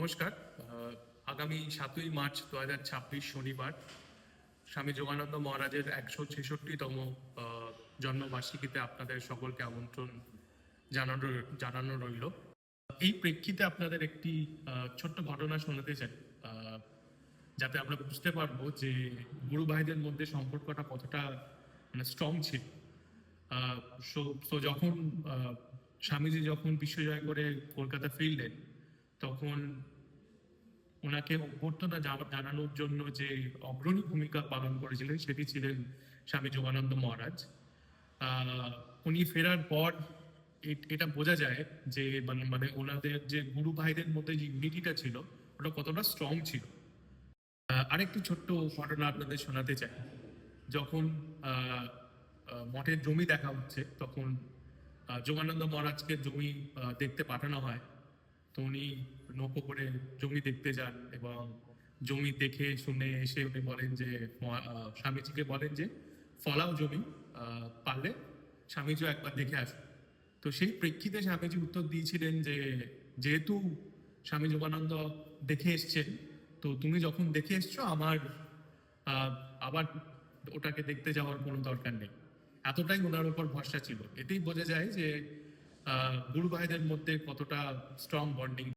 নমস্কার। আগামী ৭ই মার্চ ২০২৬ শনিবার স্বামী যোগানন্দ মহারাজের ১৬৬তম জন্মবার্ষিকীতে আপনাদের সকলকে আমন্ত্রণ জানানো রইল। এই প্রেক্ষিতে আপনাদের একটি ছোট্ট ঘটনা শোনাতে চাই, যাতে আমরা বুঝতে পারবো যে গুরু ভাইদের মধ্যে সম্পর্কটা কতটা স্ট্রং ছিল। যখন স্বামীজি যখন বিশ্বজয় করে কলকাতা ফিরলেন, তখন ওনাকে অভ্যর্থনা জানানোর জন্য যে অগ্রণী ভূমিকা পালন করেছিলেন সেটি ছিলেন স্বামী যোগানন্দ মহারাজ। উনি ফেরার পর এটা বোঝা যায় যে মানে ওনাদের যে গুরু ভাইদের মধ্যে যে ইউনিটিটা ছিল ওটা কতটা স্ট্রং ছিল। আরেকটি ছোট্ট ঘটনা আপনাদের শোনাতে চাই। যখন মঠের জমি দেখা হচ্ছে, তখন যোগানন্দ মহারাজকে জমি দেখতে পাঠানো হয়। তো উনি নৌকো করে জমি দেখতে যান এবং জমি দেখে শুনে এসে উনি বলেন যে স্বামীজিকে বলেন যে ফলাও জমি, পারলে স্বামীজিও একবার দেখে আসুন। তো সেই প্রেক্ষিতে স্বামীজি উত্তর দিয়েছিলেন যে যেহেতু স্বামী যোগানন্দ দেখে এসছেন, তো তুমি যখন দেখে এসছো আমার আবার ওটাকে দেখতে যাওয়ার কোনো দরকার নেই। এতটাই ওনার উপর ভরসা ছিল। এতেই বোঝা যায় যে গুরু ভাইদের মধ্যে কতটা স্ট্রং বন্ডিং।